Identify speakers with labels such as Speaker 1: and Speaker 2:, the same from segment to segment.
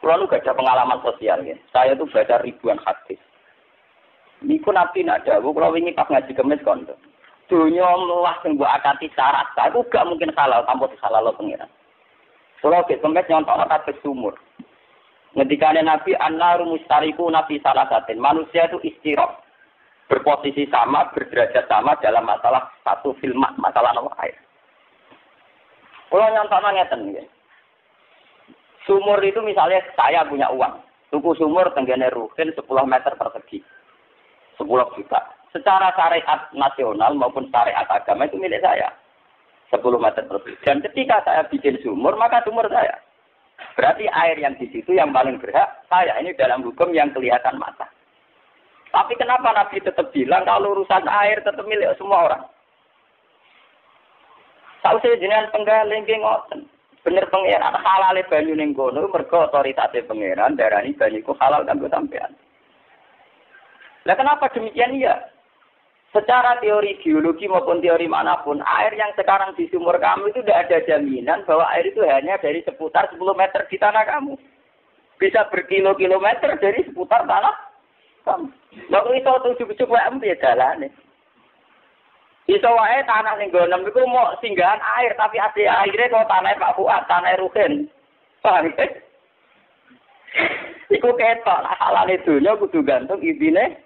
Speaker 1: Kalau gak ada pengalaman sosial ya. Saya tuh baca ribuan hadis. Niku nabi nak dawuh kalau wingi pas ngaji kemis kondo. Dunya meluas sing mbok akati syarat. Aku gak mungkin halal tanpa dihalal pengiran. Kalau ke kemis nyontok kabeh sumur. Ngendikane Nabi annaru mustariku nabi salasatin. Manusia itu istirah. Berposisi sama, berderajat sama dalam masalah satu filmat, masalah nomor air. Kalau nyontok ngeten nggih. Sumur itu misalnya saya punya uang. Tuku sumur tenggene Ruhin 10 meter persegi. 10 juta. Secara syariat nasional maupun syariat agama itu milik saya. 10 meter persegi. Dan ketika saya bikin sumur, maka sumur saya. Berarti air yang di situ yang paling berhak saya. Ini dalam hukum yang kelihatan mata. Tapi kenapa Nabi tetap bilang kalau urusan air tetap milik semua orang? Sausé jenengan penggaling ki ngoten. Bener pangeran halale banyu ning kono mergo otoritate pangeran darani banyu ku halal kanggo sampean. Lah kenapa demikian ya? Secara teori geologi maupun teori manapun, air yang sekarang di sumur kamu itu tidak ada jaminan bahwa air itu hanya dari seputar 10 meter di tanah kamu. Bisa berkilo-kilometer dari seputar tanah kamu. Lah kok iso tujuh-tujuh wae piye dalane? Iso wae tanah ning gonem iku mau singgahan air tapi asli airnya kok tanah Pak Fuad, tanah Ruhin. Paham ya? Iku ketok halale dunya kudu gantung ibine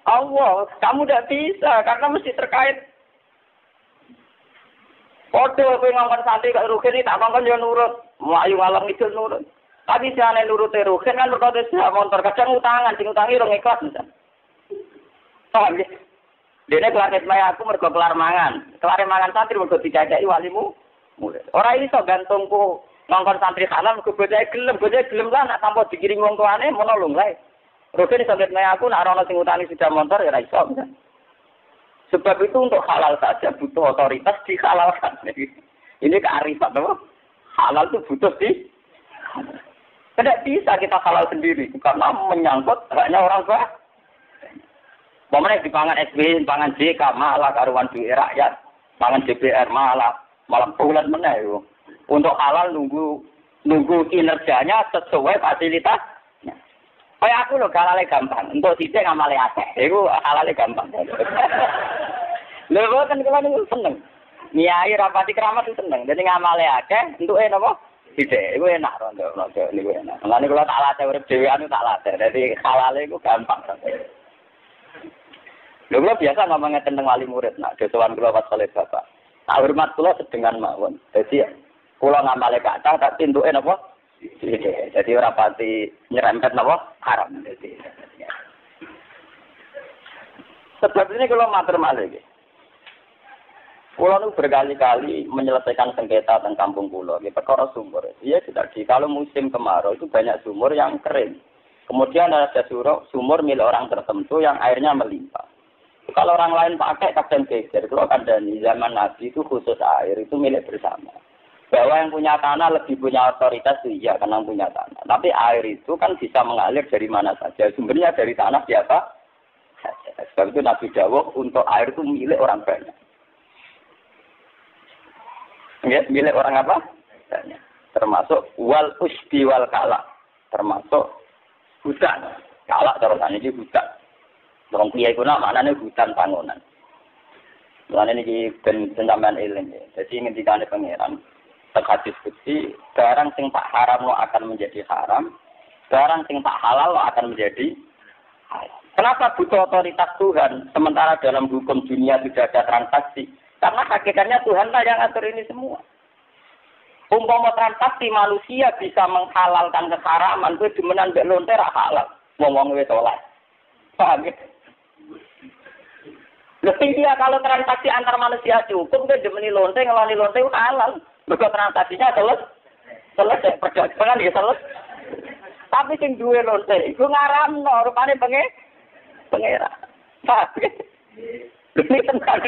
Speaker 1: Allah. Kamu tidak bisa karena mesti terkait. Podo kowe ngomong santri kok Ruhin iki tak kongkon yo nurut. Mlayu ngalor ngidul nurut. Tapi jane nurute Ruhin kan perkara motor kadang utangan, sing utangi rong ikhlas misal. Paham ya? Dene kelar maya aku mergo kelar mangan. Kelar mangan santri mergo dicacaki walimu. Ora iso gantungku ngongkon santri halal mergo bocahe gelem lah nak tanpa dikirim wong tuane mono lho lae. Rugen iso maya aku nak ana sing utani sudah motor ya ora iso. Sebab itu untuk halal saja butuh otoritas dihalalkan. Ini kearifan apa? Halal itu butuh di. Tidak bisa kita halal sendiri karena menyangkut haknya orang tua. Pemene dipangan SB, pangan JK malah karuan duit rakyat, pangan DPR malah bulan meneh yo. Untuk halal nunggu kinerjanya sesuai fasilitas. Kayak aku lho halale gampang, untuk sithik ngamale akeh. Iku halale gampang. Lha kan kula niku seneng. Nyai rapati keramat itu seneng. Dadi ngamale akeh, entuke napa? Sithik. Iku enak rondo niku enak. Lan kula tak latih urip dhewean tak latih. Dadi halale iku gampang. Lho biasa ngomongnya tentang wali murid, nak dewan kula pas oleh bapak. Tak hormat kula sedengan mawon. Jadi kula ngamale kathah tak tintuke napa? Jadi ora pati nyerempet napa? Haram. Jadi. Sebab ini kula matur malih iki. Kula nu berkali-kali menyelesaikan sengketa tentang kampung kula, iki perkara sumur. Iya tidak di kalau musim kemarau itu banyak sumur yang kering. Kemudian ada sumur milik orang tertentu yang airnya melimpah. Kalau orang lain pakai kadang geger. Kalau kadang di zaman Nabi itu khusus air itu milik bersama. Bahwa yang punya tanah lebih punya otoritas iya karena punya tanah. Tapi air itu kan bisa mengalir dari mana saja. Sumbernya dari tanah siapa? Sebab itu Nabi dawuh untuk air itu milik orang banyak. Ya, milik orang apa? Banyak. Termasuk wal usbi wal kala. Termasuk hutan. Kala terus ini hutan. Orang kiai kuna maknanya hutan bangunan. Mulane niki ben sampean eling ya. Jadi ngendikane pangeran hadis kutsi barang sing tak haram lo akan menjadi haram, barang sing tak halal lo akan menjadi halal. Kenapa butuh otoritas Tuhan sementara dalam hukum dunia tidak ada transaksi? Karena hakikatnya Tuhan lah yang atur ini semua. Umpama transaksi manusia bisa menghalalkan keharaman, kuwi demenan mbek lonte ra halal. Wong-wong wis oleh. Paham ya? Lebih dia kalau transaksi antar manusia dihukum ke demeni lonte ngeloni lonte halal. Mergo transaksinya selesai perdagangan ya selesai. Tapi sing duwe lonte iku ngaramno rupane pengera. Tapi lebih tentang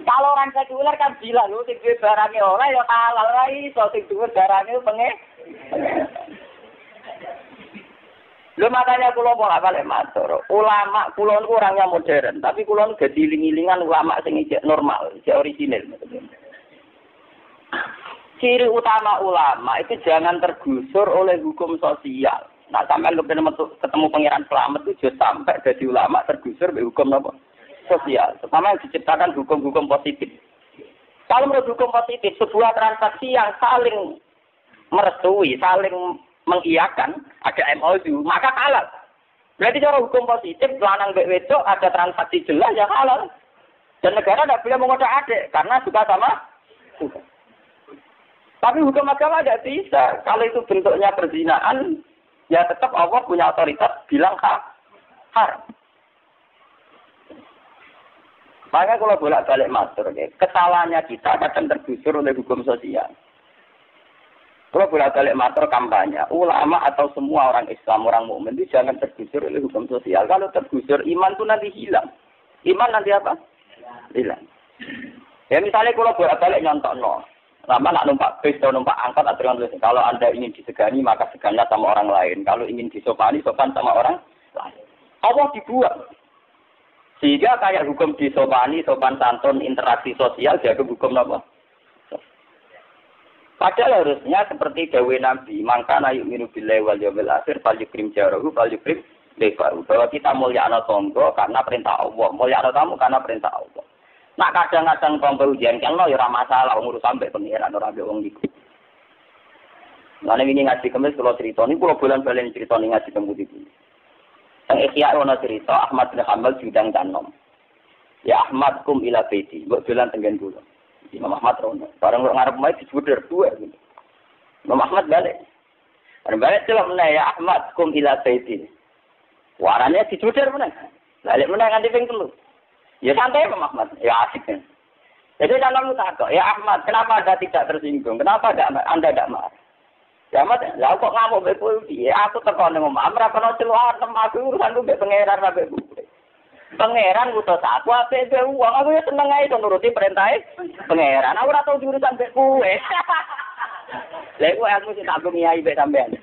Speaker 1: kalau orang sekuler kan bilang lu sing duwe barangnya ora ya halal wae, iso sing duwe barangnya Lho makanya kula bolak-balik matur. Ulama kula niku orangnya modern, tapi kula niku dadi iling-ilingan ulama sing ijek normal, ijek orisinil. Ciri utama ulama itu jangan tergusur oleh hukum sosial. Nah, sampai ketemu pangeran selamat itu jangan sampai jadi ulama tergusur oleh hukum apa? Sosial. Pertama yang diciptakan hukum-hukum positif. Kalau menurut hukum positif, sebuah transaksi yang saling merestui, saling mengiyakan, ada MOU, maka halal. Berarti cara hukum positif, lanang mbek wedok ada transaksi jelas ya halal. Dan negara tidak boleh mengodak-adik karena suka sama suka. Tapi hukum agama tidak bisa. Kalau itu bentuknya perzinaan, ya tetap Allah punya otoritas bilang haram. Makanya kalau bolak-balik matur, kesalahannya kita kadang tergusur oleh hukum sosial. Kalau bolak-balik matur kampanye, ulama atau semua orang Islam, orang mukmin itu jangan tergusur oleh hukum sosial. Kalau tergusur, iman itu nanti hilang. Iman nanti apa? Hilang. Ya misalnya kalau bolak-balik nyontok lama nak numpak bis atau numpak angkot atau kalau Anda ingin disegani maka seganlah sama orang lain. Kalau ingin disopani, sopan sama orang lain. Allah dibuat. Sehingga kayak hukum disopani, sopan santun, interaksi sosial, jadi hukum apa? Padahal harusnya seperti dawe Nabi, maka na yu'minu billahi wal yawmil akhir fal yukrim jarahu fal yukrim lebaru. Bahwa kita mulyakno tangga karena perintah Allah, mulyakno tamu karena perintah Allah. Nah kadang-kadang tangga ujian kan ya ora masalah ngurus sampai pengiran ora ambek wong iku. Lah nek wingi ngaji kemis kula crita niku kula bolan-balen crita ning ngaji temu iki. Teng Ihya ana cerita Ahmad bin Hanbal diundang tanom. Ya Ahmad kum ila baiti, mbok dolan tenggen kula. Imam Ahmad rono. Barang ngarep mai dijuder dua gitu. Imam Ahmad balik. Barang balik celok meneh ya Ahmad kum ila baiti. Warane dijuder meneh. Balik meneh nganti ping 3. Ya santai Imam Ahmad, ya asik kan. Jadi dalam takok, ya Ahmad, kenapa Anda tidak tersinggung? Kenapa Anda tidak marah? Ya Ahmad, lah kok ngamuk mbek kowe piye? Aku teko ning omah, ora kena celuan aku urusanku mbek pangeran mbek kowe. Pangeran ngutus aku apik dhewe wong aku ya seneng ae nuruti perintahe pangeran. Aku ora tau diurusan mbek kowe. Lha kowe aku sing tak ngiyai mbek sampean.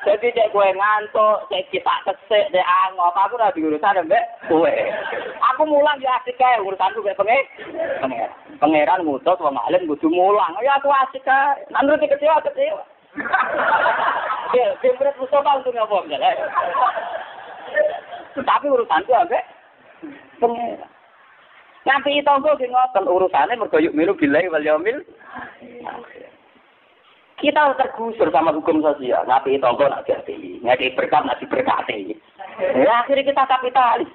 Speaker 1: Jadi cek kowe ngantuk, cek kita kesek, cek angop, aku ora diurusan mbek kowe. Aku mulang ya asik kae urusanku mbek pangeran. Pangeran ngutus wong alim kudu mulang. Ya aku asik kae. Nang nuruti kecewa. Ya, sempret Mustafa untuk ngapa enggak. Tapi urusanku ambek pengeran. Nanti tonggo ki ngoten urusane mergo yuk miru billahi wal yaumil. Kita tergusur sama hukum sosial. Nanti tonggo nak jadi, ngeki berkat nak diberkati. Ya akhirnya kita kapitalis.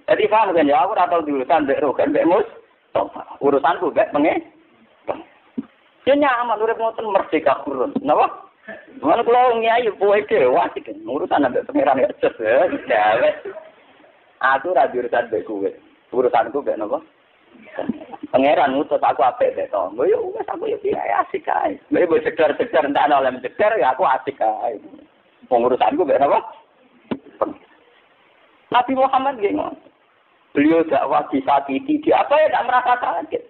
Speaker 1: Jadi paham kan ya aku ora tau diurusan mbek rogan mbek mus. Urusanku mbek pengeran. Ya nyaman urip ngoten merdeka kurun. Napa? Mana kalau ngiayi buat dewa sih kan urusan ambek pangeran ya jelas. Aku radio urusan beku, urusanku be nopo. Pangeran ngutus aku apik be to. Yo wis aku yo asik ae. Nek mbok sekedar entar oleh sekedar ya aku asik ae. Pengurusanku be nopo. Nabi Muhammad nggih. Beliau dakwah disakiti, di apa ya tidak merasa kaget.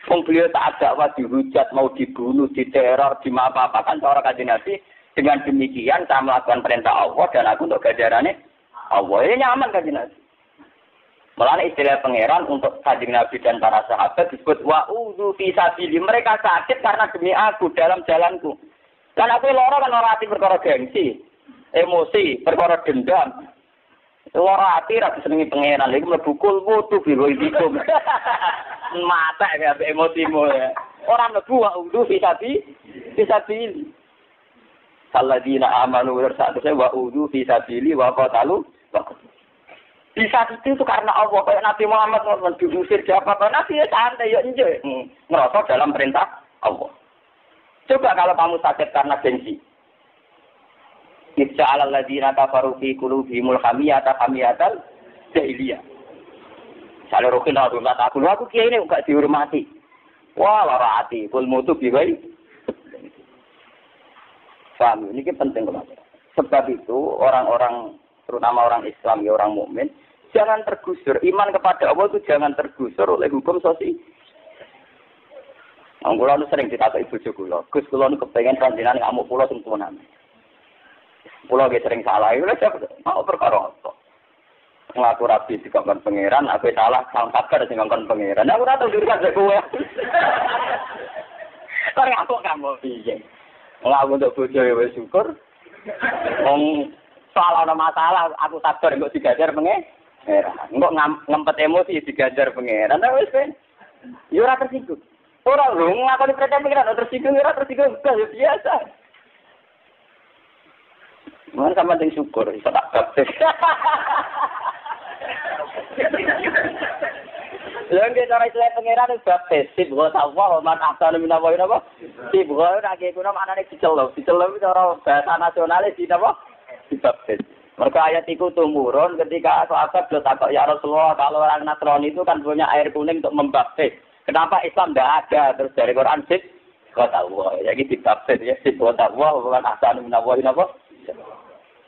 Speaker 1: Beliau tak dakwah dihujat, mau dibunuh, diteror, apa-apakan cara Kanjeng Nabi. Dengan demikian saya melakukan perintah Allah dan aku untuk ganjarannya Allah. Ini nyaman Kanjeng Nabi. Mulane istilah pangeran untuk Kanjeng Nabi dan para sahabat disebut wa'udzu fi sabili. Mereka sakit karena demi aku dalam jalanku. Kan aku lara kan ora ati perkara gengsi, emosi, perkara dendam. Lara ati ra disenengi pangeran. Iku mlebu kulwu biru itu. Mata ya emosimu ya. Orang mlebu wa'udzu fi sabili. Alladzina amanu wa wa'udzu fi sabili wa qatalu. Bisa itu karena Allah kayak Nabi Muhammad diusir siapa Nabi ya santai ya enjoy ngerasa dalam perintah Allah. Coba kalau kamu sakit karena gengsi. Itza alal ladzina kafaru fi qulubihimul hamiyata hamiyatal jahiliyah. Sale rokin aku kiai ini enggak dihormati. Wah, lara ati kul mutu biwai. Paham, ini penting banget. Sebab itu orang-orang terutama orang Islam ya orang mukmin jangan tergusur iman kepada Allah itu jangan tergusur oleh hukum sosial. Kula nu sering ditakoki bojo kula, Gus kula nu kepengin panjenengan ngamuk kula sing tuwanan. Pulau ge sering salah, itu mau perkara apa? Ngaku rapi dikongkon pangeran, aku salah, sampai sing ngongkon pangeran. Aku ora tau dirikan kowe. Kok ngaku kamu piye? Ngaku untuk bojo wis syukur. Wong soal ana masalah, aku sabar engko digajar pangeran. Engko ngempet emosi digajar pangeran. Lah wis ben. Yo ora tersinggung. Ora lho ngakoni percaya pangeran tersinggung ora tersinggung biasa. Mun sampeyan sing syukur iso tak baptis. Lha cara Islam pangeran wis baptis, sibgo Allah man ahsanu minallahi napa? Sibgo ora ge kuna maknane diceluk. Diceluk cara bahasa nasionalis di napa? Dibaptis. Mergo ayat iku tumurun ketika sahabat do takok ya Rasulullah, kalau orang Nasrani itu kan punya air kuning untuk membaptis. Kenapa Islam tidak ada? Terus dari Quran sih, kata Allah. Jadi dibaptis ya sih kata Allah bukan ahsanu minallahi napa?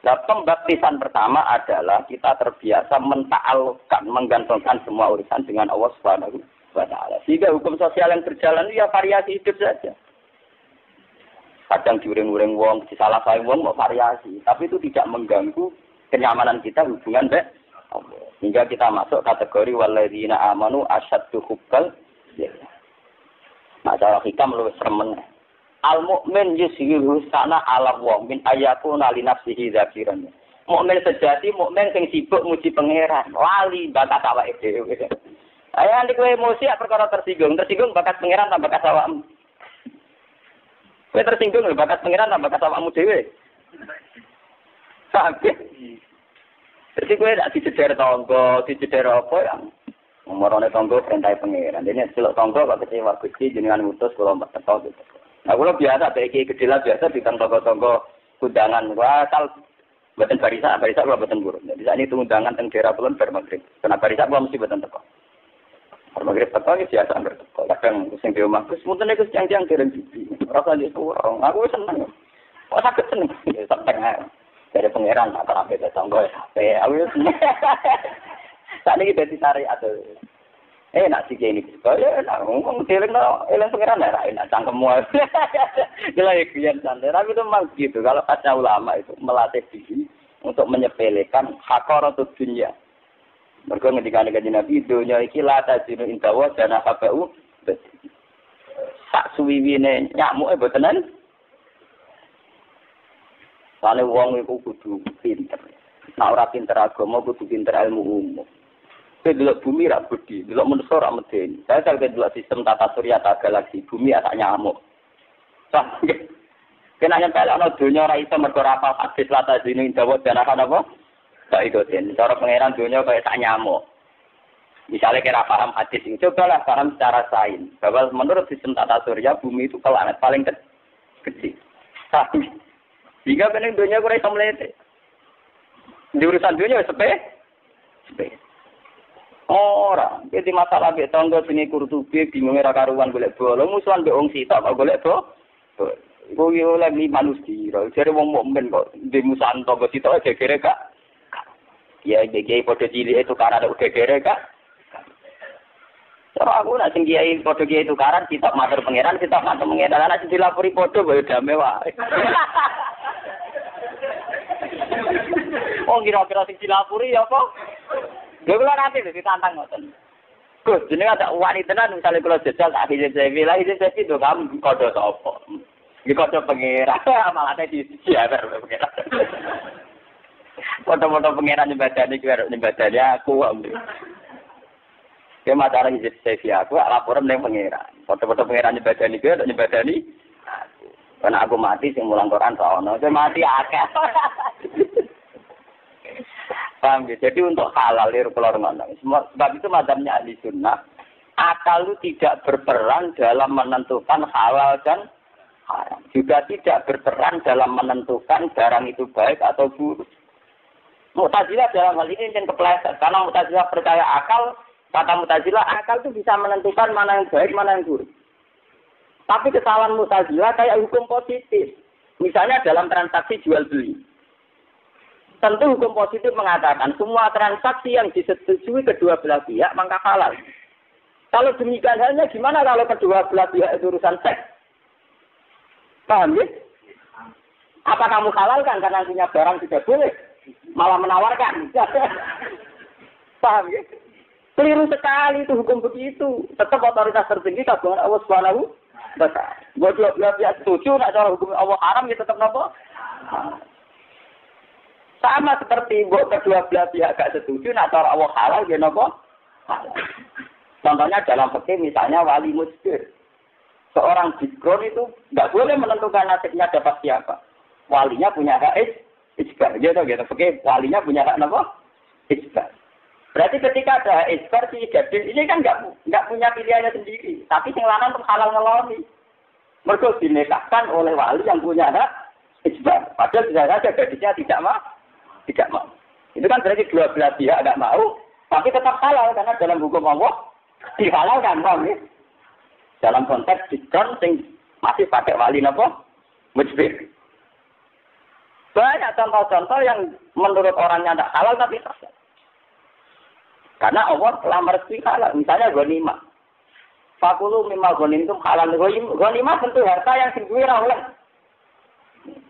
Speaker 1: Nah, pembaptisan pertama adalah kita terbiasa menta'alluqkan, menggantungkan semua urusan dengan Allah Subhanahu wa taala. Sehingga hukum sosial yang berjalan itu ya variasi hidup saja. Kadang diuring-uring wong, disalah-salahin wong mau variasi, tapi itu tidak mengganggu kenyamanan kita hubungan dengan Allah. Hingga kita masuk kategori walladzina amanu asyaddu hubbal lillah. Masalah hikam luwih remen. Al-mu'min yushiru sana ala wa min ayakuna li nafsihi dzakiran. Mukmin sejati, mukmin sing sibuk muji pangeran, lali bakat awake dhewe. Ayo nanti kowe emosi perkara tersinggung bakat pangeran tambah bakat awakmu. Kowe tersinggung bakat pangeran tambah bakat awakmu dhewe. Sampai. Jadi kowe nek diceder tangga, diceder apa ya? Umurane tangga perintah pangeran. Dene celok tangga kok kecewa Gusti jenengan ngutus kula teko gitu. Nah, kalau biasa, bagi gede lah biasa di tonggo-tonggo undangan. Wah, tal buatan barisan kalau buatan buruk. Jadi saat ini undangan teng daerah Kulon bermagrib. Karena barisan gua mesti buatan teko. Bermagrib teko ini biasa berteko. Kadang sing di rumah, terus mungkin itu siang-siang kirim bibi. Rasa di kurang. Aku seneng. Kok sakit seneng? Tengah dari pangeran tak sampai ke tonggo sampai. Aku seneng. Saat ini kita ditarik atau nak sih ini kita nak ngomong eling pangeran lah enak cangkemmu gila ya kian santai tapi itu memang gitu kalau kata ulama itu melatih diri untuk menyepelekan haqaratud dunya mergo ngendikane kanjeng Nabi dunya iki la tajinu indawa dana habu sak suwiwine nyamuke mboten sale wong iku kudu pinter nek ora pinter agama kudu pinter ilmu umum. Delok bumi ra budi, delok manusa ra medeni. Saya kalau delok sistem tata surya ta galaksi bumi tak nyamuk. Kena nyempel ana donya ora iso mergo ora apa hadis lata dene dawa danakan apa? Tak ikutin. Cara pangeran donya kaya sak nyamuk. Misalnya kira paham hadis ini, cobalah paham secara sains. Bahwa menurut sistem tata surya bumi itu planet paling kecil. Jika benar donya ora iso mlete. Di urusan donya sepe. Ora, jadi masalah mbek tangga sing Kurtubi bingung ora karuan golek bola, musuhan mbek wong sitok kok golek bola. Iku yo oleh manusia, jare wong mukmin kok di musuhan tangga sitok gegere gak. Ya iki padha cilik itu karena ada gegere gak. Cara aku nak sing kiai padha kiai tukaran sitok matur pangeran, sitok matur pangeran ana sing dilapori padha wae dame wae. Oh kira-kira sing dilapori ya apa? Lha kula nanti ditantang ngoten. Gus, jenenge ada wanita tenan misale kula jajal tak izin CV, lah izin CV do kamu kodho sapa? Iki kodho pangeran, malah di siabar pangeran. Foto-foto pangeran nyembadani kuwi nyembadani aku. Ke macara izin CV aku laporan ning pangeran. Foto-foto pangeran nyembadani kuwi nyembadani aku. Karena aku mati sing mulang Quran ra ono, mati akeh. Paham ya? Jadi untuk halal itu kalau ngono. Sebab itu mazhabnya ahli sunnah, akal itu tidak berperan dalam menentukan halal dan haram. Juga tidak berperan dalam menentukan barang itu baik atau buruk. Mu'tazilah dalam hal ini yang kepleset. Karena Mu'tazilah percaya akal, kata Mu'tazilah akal itu bisa menentukan mana yang baik, mana yang buruk. Tapi kesalahan Mu'tazilah kayak hukum positif. Misalnya dalam transaksi jual beli. Tentu hukum positif mengatakan semua transaksi yang disetujui kedua belah pihak maka halal. Kalau demikian halnya gimana kalau kedua belah pihak itu urusan seks? Paham ya? Apa kamu halalkan karena punya barang tidak boleh? Malah menawarkan. Paham ya? Keliru sekali itu hukum begitu. Tetap otoritas tertinggi kagungan Allah Subhanahu wa taala. Dua pihak setuju nak cara hukum Allah haram ya tetap napa? Sama seperti kedua belah pihak gak setuju nak cara Allah halal ya napa? Halal. Contohnya dalam fikih misalnya wali mujbir. Seorang bikron itu enggak boleh menentukan nasibnya dapat siapa. Walinya punya hak ijbar. Gitu. Oke, walinya punya hak apa? Ijbar. Berarti ketika ada ijbar si gadis ini kan enggak punya pilihannya sendiri. Tapi sing lanang untuk halal ngeloni. Mergo dinikahkan oleh wali yang punya hak ijbar. Padahal bisa saja gadisnya tidak mau. Itu kan berarti dua belah pihak enggak mau, tapi tetap halal karena dalam hukum Allah dihalalkan, paham ya? Dalam konteks bikron sing masih pakai wali napa? Mujbir. Banyak contoh-contoh yang menurut orangnya tidak halal tapi sah. Karena Allah telah merestui halal. Misalnya ghanimah. Fakulu mimma ghanimtum halal. Ghanimah tentu harta yang sing duwe ora oleh.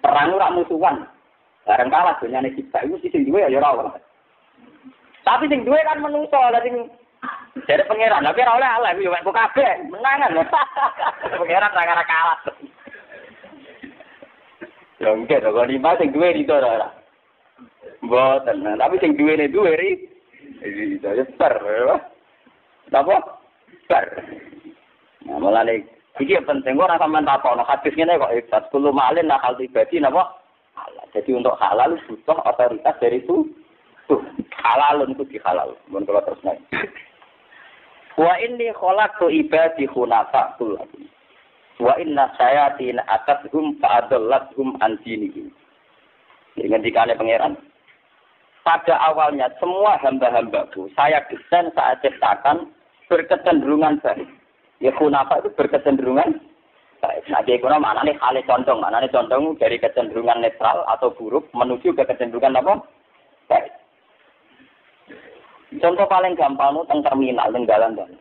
Speaker 1: Perang ora musuhan. Bareng kalah dunyane kita itu sing duwe ya ora oleh. Tapi sing duwe kan menungso lha sing jare pangeran. Tapi ora oleh halal yo kok kabeh menangan. Pangeran ra kalah. Ya enggak, kalau lima sing duwe itu ora. Mboten, tapi sing duwe ri. Itu ya bar. Napa? Bar. Nah, mulane iki penting ora sampean takon hadis ngene kok ibadah kulo malin nakal ibadi napa? Halal. Jadi untuk halal butuh otoritas dari itu. Tuh, halalun ku dihalal. Mun kula terus naik. Wa inni khalaqtu ibadi hunafa kullakum. Wa inna sayatin atathum fa'adallathum an dinihim. Dengan dikane pangeran. Pada awalnya semua hamba-hambaku saya desain, saya ciptakan berkecenderungan baik. Ya hunafa itu berkecenderungan baik. Nah, dia kuna maknanya khali condong. Maknanya condong dari kecenderungan netral atau buruk menuju ke kecenderungan apa? Baik. Contoh paling gampang itu teng terminal, teng dalan-dalan.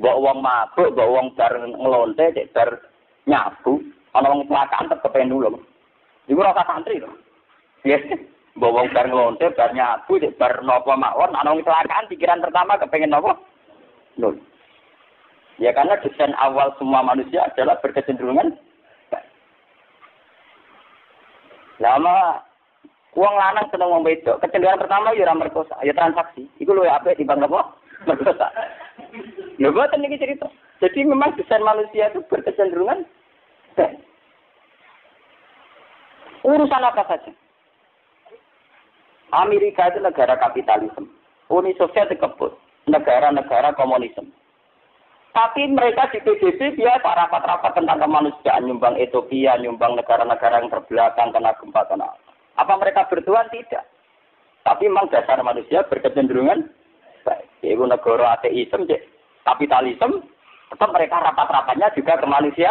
Speaker 1: Mbok wong mabuk, mbok wong bar ngelonte, cek bar nyabu, ana wong kecelakaan tetep kepen nulung. Iku ora santri lho. Ya, mbok wong bar ngelonte, bar nyabu, cek bar napa mawon, ana wong kecelakaan pikiran pertama kepengen napa? Nul. Ya karena desain awal semua manusia adalah berkecenderungan. Lama uang lanang seneng wong wedok, kecenderungan pertama ya ora merkosa, ya transaksi. Iku luwih apik timbang napa? Merkosa. Lho boten niki cerita. Jadi memang desain manusia itu berkecenderungan urusan apa saja. Amerika itu negara kapitalisme. Uni Soviet dikebut negara-negara komunisme. Tapi mereka di PBB dia rapat-rapat tentang kemanusiaan, nyumbang Ethiopia, nyumbang negara-negara yang terbelakang kena gempa kena. Apa mereka bertuan? Tidak. Tapi memang dasar manusia berkecenderungan baik. Itu negara ateisme, kapitalisme, tetap mereka rapat-rapatnya juga ke manusia.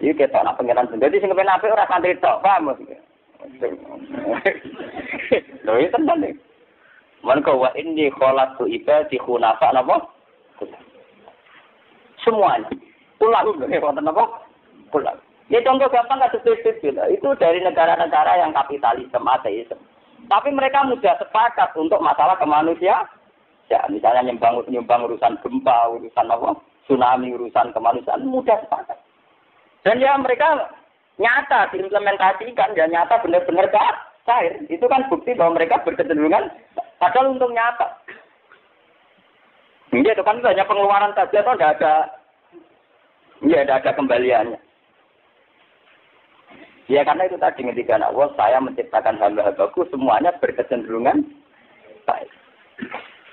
Speaker 1: Jadi kita nak pengiran sendiri, sing kepen apik ora santri tok, paham? Lho itu tenan iki. Maka wa inni khalaqtu ibadi hunafa napa? Semuanya. Ulang wonten napa? Ulang. Ya contoh gampang kasus itu dari negara-negara yang kapitalisme ateisme. Tapi mereka mudah sepakat untuk masalah kemanusiaan. Ya, misalnya nyumbang urusan gempa, urusan apa? Tsunami, urusan kemanusiaan mudah sepakat. Dan ya mereka nyata diimplementasikan, dan nyata benar-benar cair. Itu kan bukti bahwa mereka berkecenderungan padahal untuk nyata. Ini itu kan hanya pengeluaran saja atau tidak ada kembaliannya. Ya karena itu tadi ketika Allah saya menciptakan hamba-hambaku semuanya berkecenderungan baik.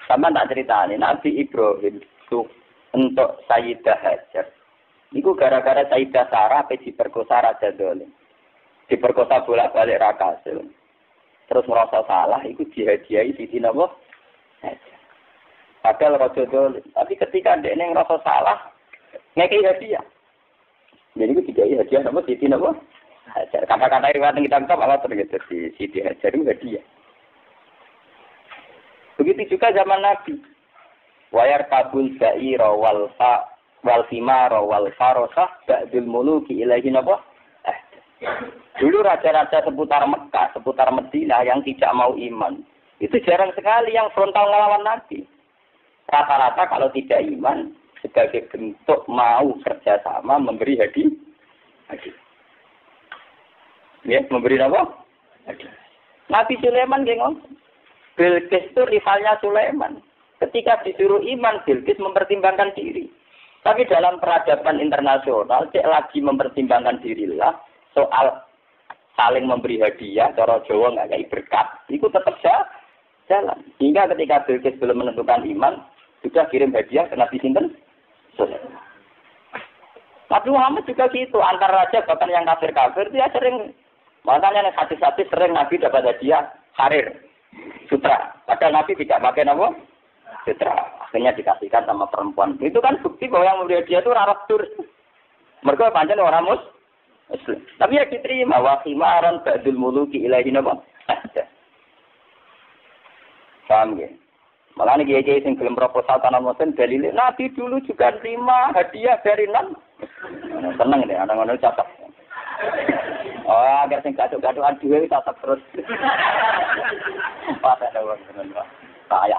Speaker 1: Sama tak cerita ini Nabi Ibrahim itu untuk Sayyidah Hajar. Itu gara-gara Sayyidah Sarah diperkosa Raja Dolim. Diperkosa bolak-balik Rakasil. Terus merasa salah, itu dihadiahi Siti Nabi. Padahal Raja Dolim. Tapi ketika dia merasa salah, ngekei hadiah. Jadi itu dihadiahi hadiah Nabi Siti Nabi. Hajar. Kata-kata riwayat kita Allah terjadi di Siti Hajar itu hadiah. Begitu juga zaman Nabi. Wayar kabul sa'ira wal fimara wal farosah ba'dul muluki ilahi napa? Dulu raja-raja seputar Mekah, seputar Madinah yang tidak mau iman. Itu jarang sekali yang frontal melawan Nabi. Rata-rata kalau tidak iman, sebagai bentuk mau kerjasama memberi hadiah. Ya, memberi apa? Hadiah. Nabi Sulaiman gengong. Bilqis itu rivalnya Sulaiman. Ketika disuruh iman, Bilqis mempertimbangkan diri. Tapi dalam peradaban internasional, cek lagi mempertimbangkan dirilah soal saling memberi hadiah, cara Jawa nggak kayak berkat, itu tetap jalan. Hingga ketika Bilqis belum menentukan iman, sudah kirim hadiah ke Nabi Sinten. Nabi Muhammad juga gitu, antar raja bahkan yang kafir-kafir dia sering, makanya hadis-hadis sering Nabi dapat hadiah harir, sutra. Padahal Nabi tidak pakai nama sutra. Akhirnya dikasihkan sama perempuan. Itu kan bukti bahwa yang memberi hadiah itu rarat tur. Mereka pancen orang Muslim. Tapi ya diterima wa khimaran ba'dul muluki ilahi napa. Paham ya? Malah nih kiai sing gelem proposal tanah Muslim dalile Nabi dulu juga terima hadiah dari nan. Seneng deh anak-anak catat. Oh, agar sing gaduh-gaduhan dhewe catat terus. Padha wong ngono. Saya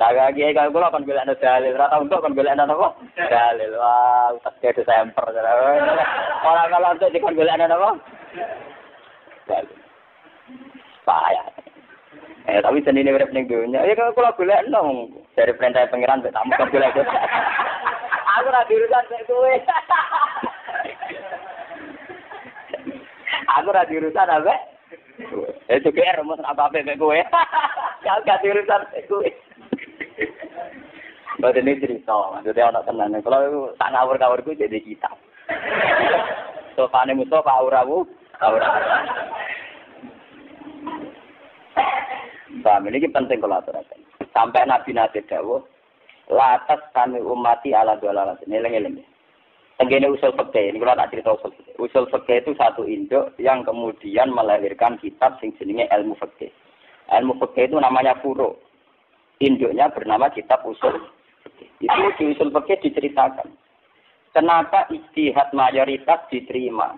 Speaker 1: Raga kiai kalau kula kon golek dalil, ora tau untuk kon golek apa? Dalil. Wah, utek dhewe semper. Ora kalau untuk dikon golek apa? Dalil. Payah. Tapi senine urip ning dunya. Ya kalau kula golek nang dari perintah pangeran mbek tamu kon golek. Aku ora diurusan mek kowe. Aku ora diurusan ambek. Itu kira rumus apa-apa mek kowe. Ya gak diurusan mek kowe. Bapak ini cerita, maksudnya orang tenang. Kalau tak ngawur-ngawur itu jadi kita. Sopane musuh pak auramu, aura. Paham ini penting kalau aturakan. Sampai Nabi Nabi dawuh, latas kami umati ala dolalat. Nilai-nilai. Tenggine usul fikih. Ini kalau tak cerita usul fikih. Usul fikih itu satu induk yang kemudian melahirkan kitab sing jenenge ilmu fikih. Ilmu fikih itu namanya furu. Induknya bernama kitab usul. Itu di usul fikih diceritakan. Kenapa ijtihad mayoritas diterima?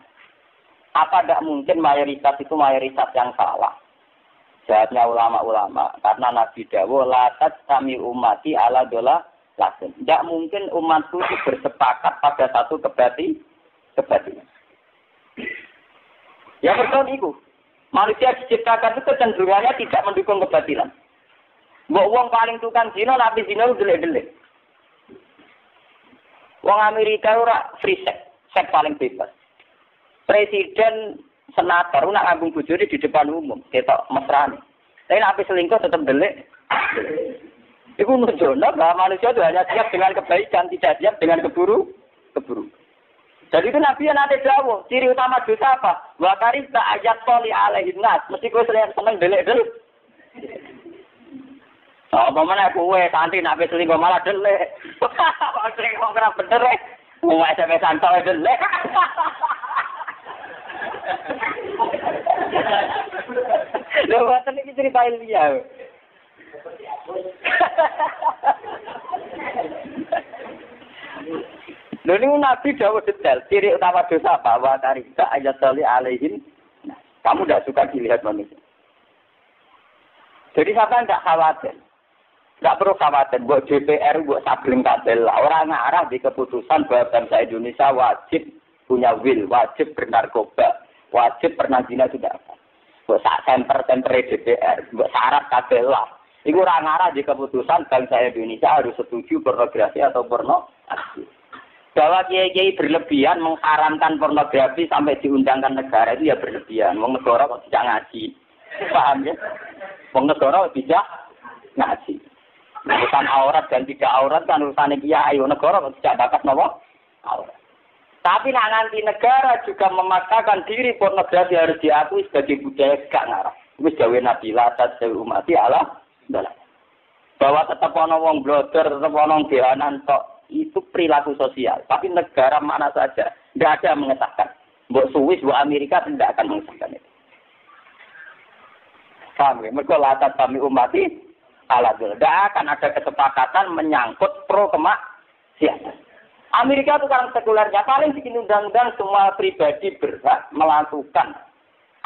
Speaker 1: Apa tidak mungkin mayoritas itu mayoritas yang salah? Jawabnya ulama-ulama. Karena Nabi dawuh latat kami umati ala dola lasin. Tidak mungkin umatku itu bersepakat pada satu kebatilan. Ya betul itu. Manusia diciptakan itu kecenderungannya tidak mendukung kebatilan. Mbok wong paling tukang zina, nabi zina lu delik-delik. Wong Amerika ora free seks paling bebas. Presiden, senator nak ngambung bojone di depan umum, ketok mesrane. Tapi nabi selingkuh tetap delik. Iku nunjukno bahwa manusia itu hanya siap dengan kebaikan, tidak siap dengan keburu. Jadi itu Nabi yang nanti dawuh, ciri utama dosa apa? Wa karista ayat toli alaihin nas. Mesti kowe seneng delik-delik. Oh, pemana kowe santi nak wis selingkuh malah delik. Sing kok ora bener e. Wong SMP santai delik. Lha waten iki cerita Ilmiah. Lha niku Nabi dawuh detail, ciri utama dosa apa? Wa tarika ayat sholli alaihin. Kamu tidak suka dilihat manusia. Jadi sampai tidak khawatir. Tidak perlu khawatir, buat DPR, buat sabling kabel. Orang ngarah di keputusan bahwa bangsa Indonesia wajib punya will, wajib bernarkoba, wajib pernah zina tidak apa. Buat semper-semper DPR, buat syarat kabel lah. Itu orang ngarah di keputusan bangsa Indonesia harus setuju pornografi atau pornografi. Bahwa kiai-kiai berlebihan mengharamkan pornografi sampai diundangkan negara itu ya berlebihan. Wong negara kok tidak ngaji. Paham ya? Wong negara tidak ngaji. Urusan aurat dan tidak aurat kan urusan kiai. Negara kok tidak bakat napa? Aurat. Tapi nak nganti negara juga memaksakan diri pornografi harus diakui sebagai budaya gak ngarah. Wis gawe Nabi latat sewu umati Allah. Bahwa tetap ana wong bloder, tetap ana wong dewanan tok. Itu perilaku sosial. Tapi negara mana saja tidak ada yang mengesahkan. Mbok Swiss, mbok Amerika tidak akan mengesahkan itu. Paham ya? Mereka latat kami umati ala tidak akan ada kesepakatan menyangkut pro kemaksiatan. Amerika itu sekarang sekulernya paling bikin undang-undang semua pribadi berhak melakukan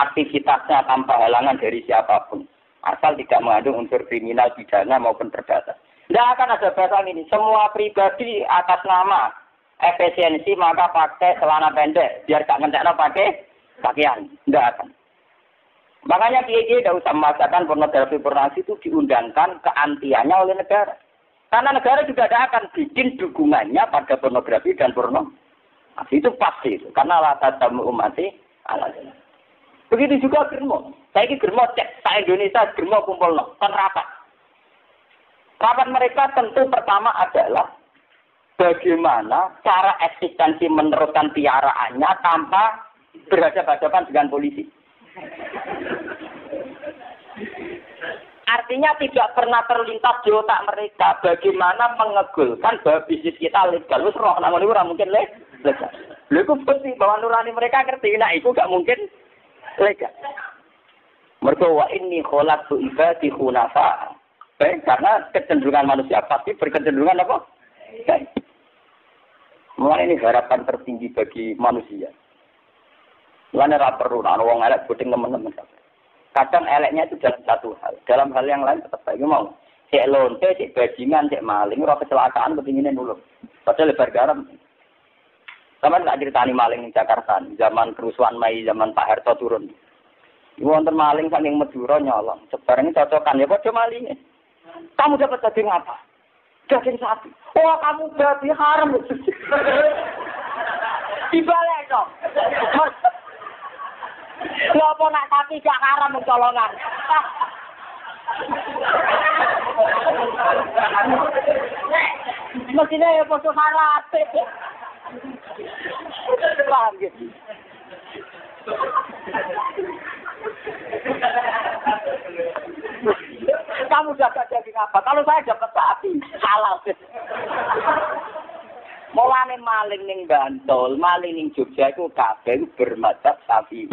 Speaker 1: aktivitasnya tanpa halangan dari siapapun. Asal tidak mengandung unsur kriminal, pidana maupun perdata. Tidak akan ada bahasa ini. Semua pribadi atas nama efisiensi maka pakai celana pendek. Biar gak ngentekno pakai pakaian. Tidak akan. Makanya kiai tidak usah memaksakan pornografi itu diundangkan keantiannya oleh negara. Karena negara juga tidak akan bikin dukungannya pada pornografi dan porno. Nah, itu pasti itu. Karena lata tamu umati ala. Begitu juga germo. Saya ini germo cek. Saya Indonesia germo kumpul no. Kan rapat. Rapat mereka tentu pertama adalah bagaimana cara eksistensi meneruskan piaraannya tanpa berhadapan-hadapan dengan polisi. Artinya tidak pernah terlintas di otak mereka bagaimana mengegulkan bahwa bisnis kita legal. Terus roh namun itu mungkin legal. Lalu penting bahwa nurani mereka ngerti. Nah itu gak mungkin legal. Mereka wa inni kholaqtu ibadi hunafa. Karena kecenderungan manusia pasti berkecenderungan apa? Mulai ini harapan tertinggi bagi manusia. Mulai ora perlu ana wong elek bodeng teman-teman. Kadang eleknya itu dalam satu hal. Dalam hal yang lain tetap baik mau. Cek lonte, cek bajingan, cek maling, ora kecelakaan kepinginnya nulung. Padahal lebar garam. Sama tak ceritani maling di Jakarta. Zaman kerusuhan Mei, zaman Pak Harto turun. Ibu wonten maling saking Madura nyolong. Sebarang cocokan ya padha malinge. Kamu dapat daging apa? Daging sapi. Oh, kamu babi haram. Dibalik dong. Lopo nak sapi gak haram mencolongan. Mestinya ya poso haram. Paham gitu. Kamu dapat daging apa? Kalau saya dapat sapi, halal. Mulane maling ning Bantul, maling ning Jogja iku kabeh bermadzhab Syafi'i.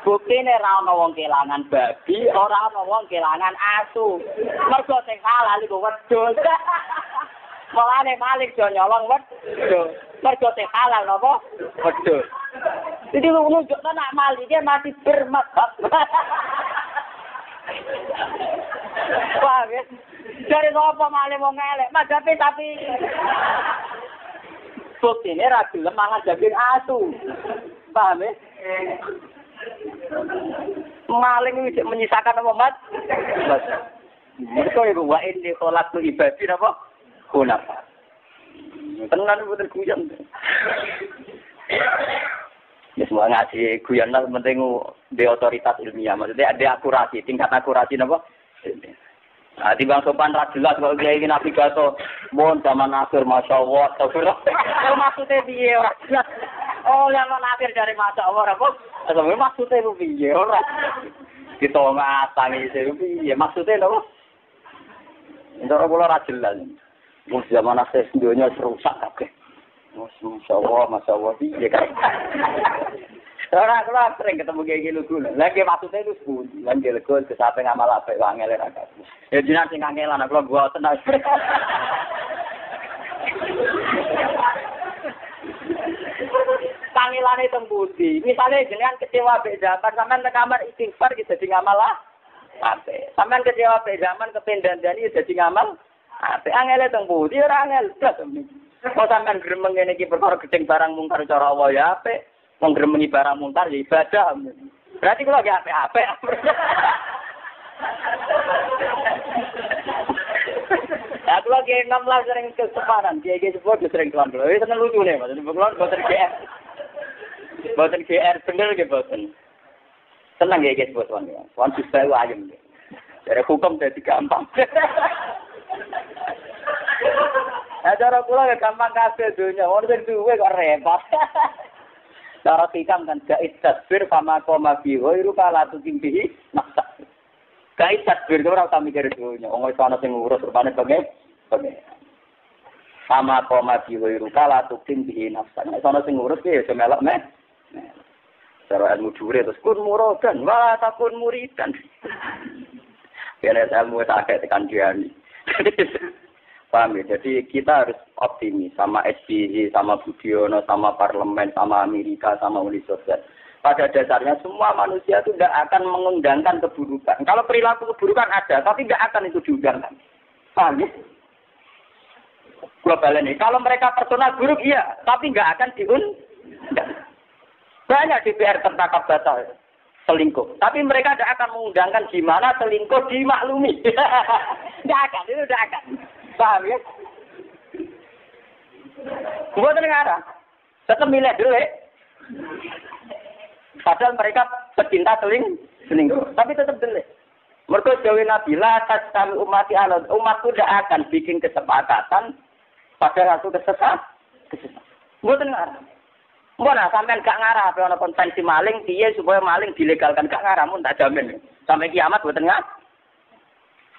Speaker 1: Buktine ra ono wong kelangan babi, ora ono wong kelangan asu. Mergo sing halal iku wedhus. Mulane maling do nyolong wedhus. Mergo sing halal napa? Wedhus. Jadi nunjukno nak maling dia masih bermadzhab. Wah, ya. Dari apa maling wong elek, madhape tapi buktine ra gelem mangan daging asu. Paham ya? Maling iki menyisakan apa, Mat? Mereka iku wa inni kholaqtu ibadi napa? Hunafa. Tenan mboten guyon. Ya semua ngaji guyon lah penting di otoritas ilmiah. Maksudnya ada akurasi, tingkat akurasi napa? Nah, timbang sopan ra jelas kok kiai iki navigator. Mohon zaman akhir masyaallah. Maksudnya piye ora jelas. Oh, yang akhir dari masyaallah apa? Sampe maksudnya piye ora. Ditongatangi piye maksudnya lho. Ndoro kula ra jelas. Wong zaman akhir dunya rusak kabeh. Masyaallah piye kan. Ora kula sering ketemu kiai lugu. Lagi maksudnya itu sepundi. Lan lego kesape ngamal apik wangel ra kabeh. Ya jinak sing kangelan kula buat tenang. Kangelane teng pundi? Misale jenengan kecewa mbek zaman sampean nang kamar istighfar iki dadi ngamal apik. Sampean kecewa mbek zaman kependandani dadi ngamal apik. Angele teng pundi ora angel. Kok sampean gremeng ngene iki perkara gedeng barang mungkar cara Allah ya apik. Wong gremengi barang mungkar ya ibadah. Berarti kula gak apik-apik. Aku lagi 16 sering keseparan, kiai sebut sering kelan kula. Wis seneng lucu nih, Mas. Kula boten GR. Boten GR bener nggih boten. Seneng kiai sebut wan. Wan bisa ayem. Dari hukum dadi gampang. Acara kula gampang kabeh donya. Wong sing duwe kok repot. Cara hikam kan gait tasbir fama koma bi ghairu kala tutimbihi nafsa. Gait tasbir ora usah mikir dunya. Wong wis ana sing ngurus rupane benge. Fama koma bi ghairu kala tutimbihi nafsa. Nek ana sing ngurus ya aja melok meh. Cara ilmu dhuwure terus kun muradan wa takun muridan. Biar ilmu tak tekan diani. Paham ya? Jadi kita harus optimis sama SBY, sama Budiono, sama parlemen, sama Amerika, sama Uni Soviet. Pada dasarnya semua manusia itu tidak akan mengundangkan keburukan. Kalau perilaku keburukan ada, tapi tidak akan itu diundangkan. Paham ya? Global ini. Kalau mereka personal buruk, iya. Tapi nggak akan diundang. Banyak DPR tertangkap basah selingkuh. Tapi mereka tidak akan mengundangkan gimana selingkuh dimaklumi. Tidak akan, itu tidak akan. Paham ya? Buat negara. Tetap milih dulu ya. Padahal mereka pecinta selingkuh. Tapi tetap dulu. Mereka jauhin Nabi lah, atas kami umatku tidak akan bikin kesepakatan pada satu kesesatan. Buat negara. Mana sampean gak ngarah apa ana konvensi maling piye supaya maling dilegalkan gak ngarah mun tak jamin. Sampai kiamat mboten nggak.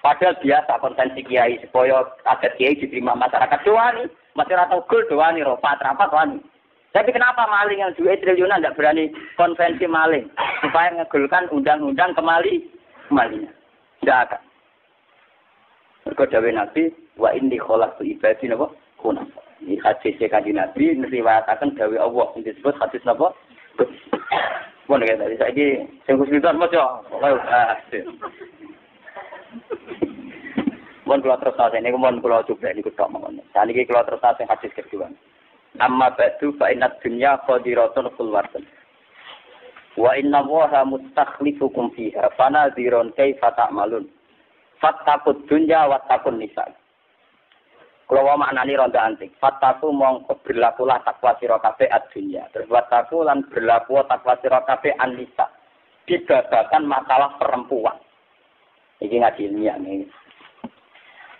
Speaker 1: Padahal biasa konvensi kiai supaya agar kiai diterima masyarakat doani, masyarakat gol doani ropat rapat wani. Tapi kenapa maling yang duit triliunan tidak berani konvensi maling supaya ngegolkan undang-undang kembalinya? Tidak akan. Mergo dawuh Nabi wa inni khalaqtu ibadi napa kunaf. Ini hadis Kanjeng Nabi meriwayataken dawuh Allah sing disebut hadis napa? Mun nek tadi saiki sing kusmitan maca. Mun kula terus nate niku mun kula coba niku tok mawon. Saniki kula terus nate hadis kedua. Amma ba'du fa inna dunya qadiratun khulwatun. Wa inna Allaha mustakhlifukum fiha fanadhirun kaifa ta'malun. Fattaqud dunya wattaqun nisa. Kalau maknani ronda antik, fataku mongko berlakulah takwa sira kabeh ad-dunya. Terus wataku lan berlaku takwa sira kabeh an-nisa. Dibabakan masalah perempuan. Iki ngaji ilmiah nih.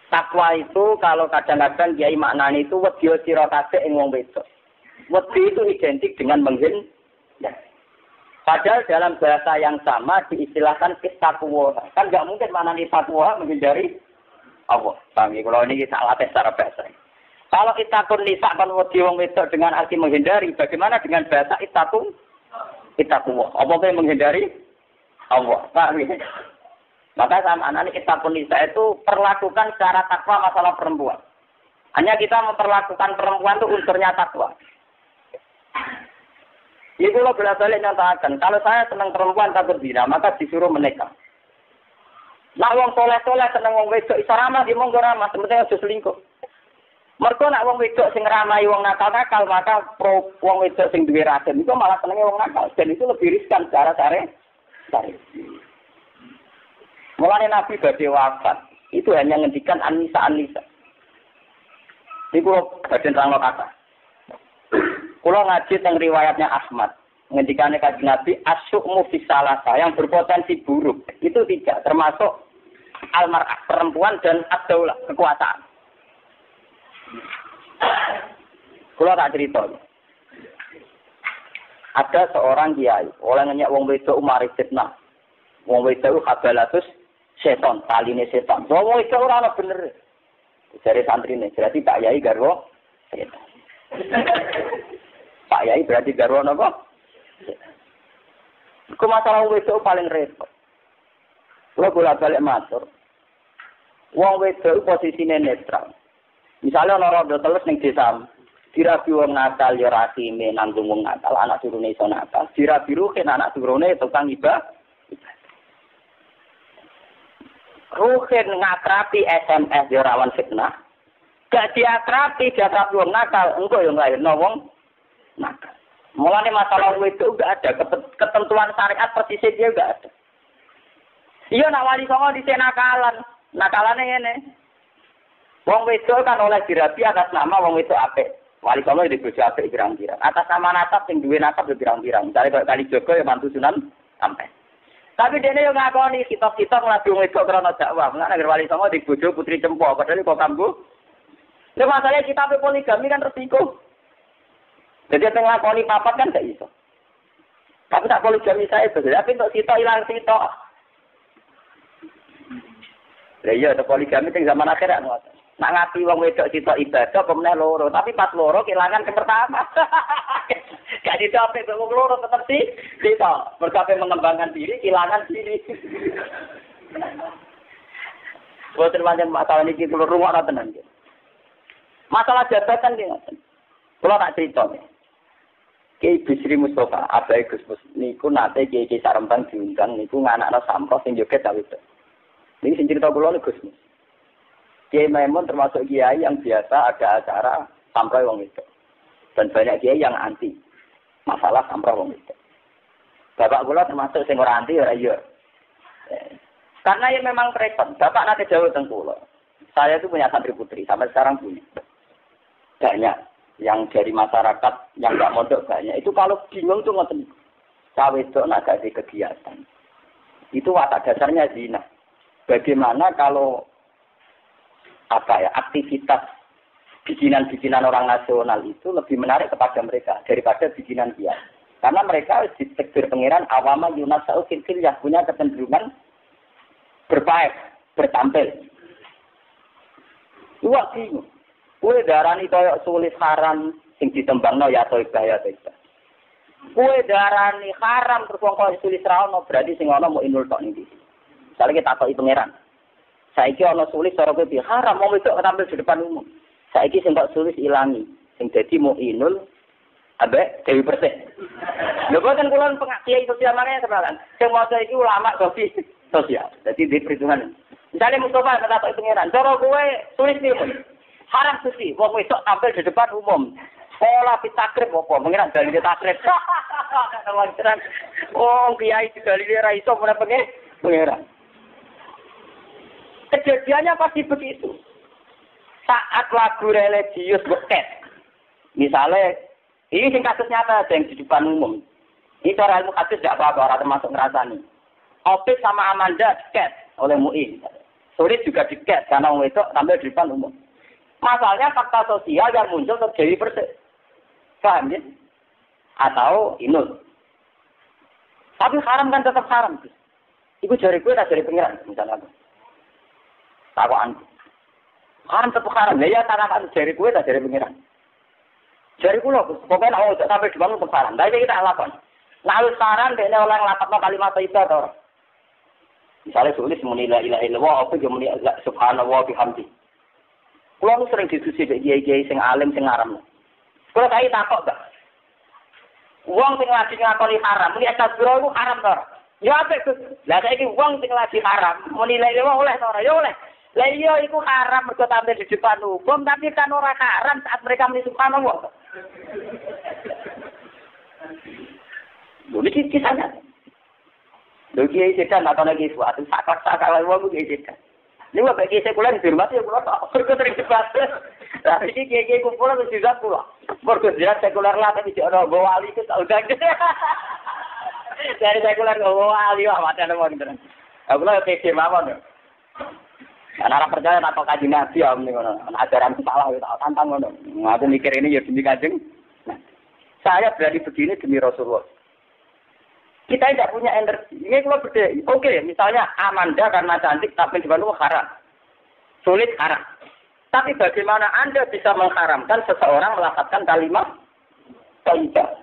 Speaker 1: Takwa itu kalau kadang-kadang kiai maknani itu wedi sira kabeh ing wong wedok. Wedi itu identik dengan menghindar. Padahal dalam bahasa yang sama diistilahkan takwa. Kan enggak mungkin maknani takwa menghindari Allah. Pahami kalau ini salah secara bahasa. Kalau itakun nisa kan wedi wong wedok dengan arti menghindari, bagaimana dengan bahasa itakun? Itakun. Apa yang menghindari? Allah. Pahami? Maka sama anak itakun nisa itu perlakukan secara takwa masalah perempuan. Hanya kita memperlakukan perempuan itu unsurnya takwa. Itu lo bolak-balik nyatakan. Kalau saya senang perempuan takut zina, maka disuruh menikah. Nak wong soleh-soleh seneng wong wedok iso ramah di monggo ramah, sementing aja selingkuh. Mergo nak wong wedok sing ngramahi wong nakal-nakal, maka pro wong wedok sing duwe racun itu malah senenge wong nakal. Dan itu lebih riskan secara syar'i. Mulane Nabi badhe wafat, itu hanya ngendikan an-nisa. Niku badhe nerangno kata. Kula ngaji teng riwayatnya Ahmad. Ngendikane Kanjeng Nabi asyukmu fi salasa yang berpotensi buruk. Itu tidak termasuk almar'ah perempuan dan ad-daulah kekuasaan. Kula tak cerita. Ada seorang kiai, oleh ngenyak wong wedok umari fitnah. Wong wedok habalatus setan, taline setan. Wong wedok ora ana bener. Jare santrine, berarti Pak Yai garwa setan. Pak Yai berarti garwa napa? Ku masalah wong wedok paling repot. Kulo bolak-balik matur. Wong wedok posisine netral. Misalnya ana rondo teles ning desa, dirabi wong nakal ya rasine nanggung wong nakal, anak turune iso nakal. Dirabi ruhin anak turune tukang ibadah. Ruhin ngakrapi SMS ya rawan fitnah. Gak diakrapi wong nakal, engko yo nglairno wong nakal. Mulane masalah itu enggak ada, ketentuan syariat persisnya dia enggak ada. Iya nak wali songo di nakalan, nakalane ngene. Wong wedok kan oleh dirabi atas nama wong wedok apik. Wali songo di bojo apik pirang-pirang. Atas nama nasab sing duwe nasab pirang-pirang. Misale kaya Kali Jogo ya mantu Sunan sampai. Tapi dene yo ngakoni kitab-kitab nglabi wong wedok krana dakwah. Mulane agar wali songo di bojo putri cempo, padahal kok kambu. Lha masalahnya kitab poligami kan resiko. Jadi yang ngelakoni papat kan gak iso. Tapi tak poligami saya betul. Tapi untuk sitok hilang sitok. Lah iya ada poligami yang zaman akhirat. Nak ngati wong wedok sitok ibadah pemenang loro. Tapi pas loro kehilangan yang pertama. Gak dicapai wong loro tetap sih. Sitok. Berkapai mengembangkan diri, kehilangan diri. Buat terpanjang masalah ini kita rumah tenan. Masalah jabatan ki ngoten. Kula tak crito. Kiai Bisri Mustafa, abahe Gus Mus niku nate Kiai Sarembang diundang niku nganakno sampro sing joget ta wis. Niki sing cerita kula Gus Mus. Kiai Maimun termasuk kiai yang biasa ada acara sampro wong itu. Dan banyak kiai yang anti masalah sampro wong itu. Bapak kula termasuk sing ora anti ora iya. Karena ya memang repot. Bapak nanti jauh teng kula. Saya itu punya santri putri sampai sekarang punya. Banyak. Yang dari masyarakat yang nggak mondok banyak itu kalau bingung tuh ngoten cawe itu nak ada kegiatan itu watak dasarnya zina. Bagaimana kalau aktivitas bikinan orang nasional itu lebih menarik kepada mereka daripada bikinan dia, karena mereka ditakdir pangeran awama yunasau fil yang punya kecenderungan berpaek bertampil. Wah bingung. Kue darani koyok sulis haram sing ditembangno ya toibah ya toibah. Kue darani haram terus wong koyok sulis ra ono berarti sing ono mau inul tok niki. Misale kita takoki pangeran. Saiki ono sulis cara kowe haram mau wedok tampil di depan umum. Saiki sing kok sulis ilangi sing dadi mau inul ambek Dewi Persik. Lho boten kula pengakiai sosial maneh sebalan. Sing maca iki ulama sofi sosial. Dadi di perhitungan. Misale Mustafa takoki pangeran, cara kowe sulis niku haram suci, wong wedok tampil di depan umum. Pola pitakrib apa? Mengira dalile takrib. Oh, kiai dalile ra iso ora pengen. Kejadiannya pasti begitu. Saat lagu religius beket. Misalnya, ini sing kasus nyata yang di depan umum. Ini cara ilmu hadis tidak apa-apa, orang termasuk ngerasani. Opik sama Amanda diket oleh MUI. Sulit juga diket karena wong wedok tampil di depan umum. Masalahnya fakta sosial yang muncul terjadi Persik. Paham ya? Atau inul. Tapi haram kan tetap haram. Iku jari gue tak jari pengiran. Misalnya apa? Takwaan. Haram tetap haram. Ya tanakan jari gue tak jari pengiran. Jari gue loh. Pokoknya mau sampai di bawah tetap haram. Tapi kita lakukan. Lalu saran dia oleh ngelapatno kalimat ibadah. Misalnya tulis muni la ilaha illallah apa yo muni subhanallah bihamdi. Kulo nu sering diskusi mek kiai-kiai sing alim sing aram. Kulo saiki takok, Mbak. Wong sing lagi ngakoni haram, muni astagfirullah iku haram to. Ya apik, Gus. Lah saiki wong sing lagi haram, muni la ilaha oleh to ora? Ya oleh. Lah iya iku haram mergo tampil di depan umum, tapi kan ora haram saat mereka muni subhanallah. Lho iki kisahnya. Lho kiai sedan atau lagi suatu sakak-sakak wong kiai sedan. Ini bagi sekuler dihormati ya pulau tak berkutering debat. Nah ini kiai kumpulan itu juga pulau. Berkutering sekuler lah tapi tidak ada wali itu tak udah. Dari sekuler wali wah macam mana gitu. Aku lah pikir mawon. Anak percaya apa kaji nabi ya ini ajaran salah itu tantang ngono. Aku mikir ini ya demi kajeng. Saya berani begini demi Rasulullah. Kita tidak punya energi. Ini kalau beda. Oke, misalnya Amanda karena cantik tapi di Bandung haram. Sulit haram. Tapi bagaimana Anda bisa mengharamkan seseorang melafazkan kalimat thayyibah?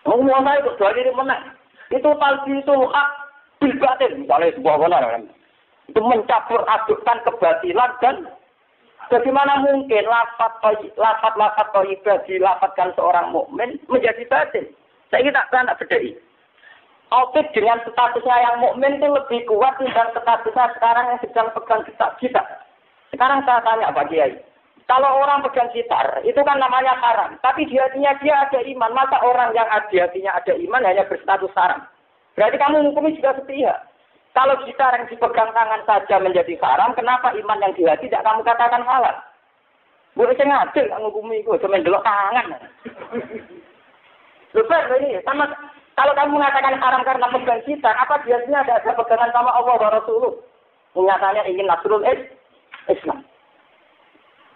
Speaker 1: Ngomong saya itu dua diri menang. Itu talbi itu hak bil batil. Misalnya sebuah benar. Itu mencampur adukkan kebatilan dan bagaimana mungkin lafaz thayyibah dilafazkan seorang mukmin menjadi batil? Saya tak pernah bedai. Opik dengan statusnya yang mukmin itu lebih kuat dan statusnya sekarang yang sedang pegang gitar. Sekarang saya tanya Pak Kiai, kalau orang pegang gitar itu kan namanya haram, tapi di hatinya dia ada iman. Masa orang yang di hatinya ada iman hanya berstatus haram? Berarti kamu hukumi juga sepihak. Kalau gitar yang dipegang tangan saja menjadi haram, kenapa iman yang di hati tidak kamu katakan halal? Boleh saya ngadil menghukumi itu, cuma delok tangan. Lupa ini sama kalau kamu mengatakan haram karena pegang gitar, apa biasanya ada pegangan sama Allah wa Rasulullah? Nyatanya ingin nasrul Islam.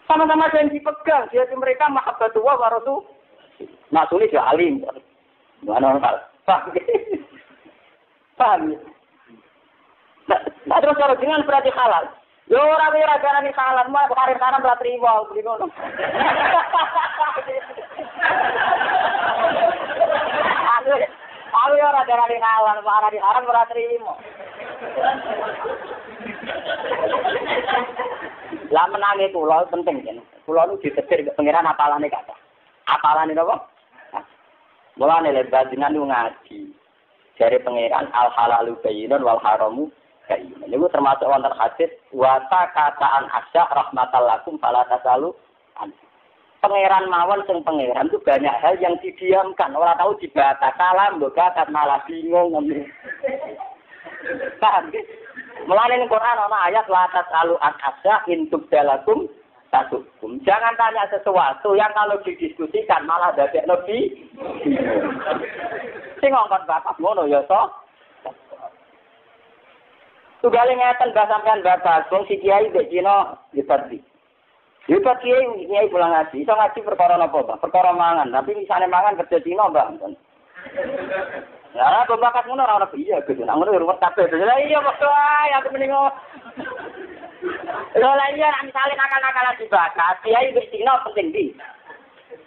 Speaker 1: Sama-sama janji pegang, jadi mereka mahabbatullah wa Rasul. Nasrul itu alim. Mana paham? Paham? Nah terus kalau dengan berarti halal. Yo ora ora garani halal, mah karir kanan ora trimo beli ngono. Aku ora garani halal, ora di haram ora trimo. Lah menangi kula penting kan. Kula nu ditetir pangeran apalane kata. Apalane napa? Mulane lebat dengan ngaji. Dari pangeran al halalu bayyinun wal haramu bayyinun. Niku termasuk wonten hadis wa kataan asya rahmatal lakum fala tasalu. Pangeran mawon sing pangeran itu banyak hal yang didiamkan, ora tahu dibata kalam, mbok kata malah bingung ngene. Paham nggih? Mulane ning Quran ana ayat la tasalu an asya intub dalakum tasukum. Jangan tanya sesuatu yang kalau didiskusikan malah dadekno bi. Sing ngongkon bapak ngono ya to. Tugale ngeten mbah sampean bapak wong si kiai mbek Cina diperdi. Hebat kiai pulang ngaji, iso ngaji perkara napa, Pak? Perkara mangan, tapi misale mangan kerja Cina, Mbak. Ya, bakat ngono ora ono iya, Gus. Nang ngono ruwet kabeh. Lah iya kok ae aku mending ngono. Lah iya nek misale nakal-nakal dibakat, kiai wis Cina penting di.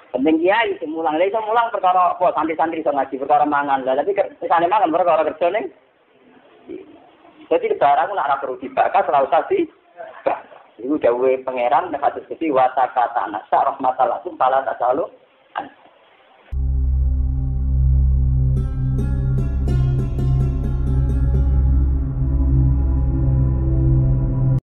Speaker 1: Penting kiai sing mulang, lha iso mulang perkara apa? Santri-santri iso ngaji perkara mangan. Lah tapi misale mangan perkara kerja ning. Jadi barang ora perlu dibakat, ora usah di. Iku dawuhe pangeran nek kados Gusti wa ta kata nasa rahmatallahi fala tasalu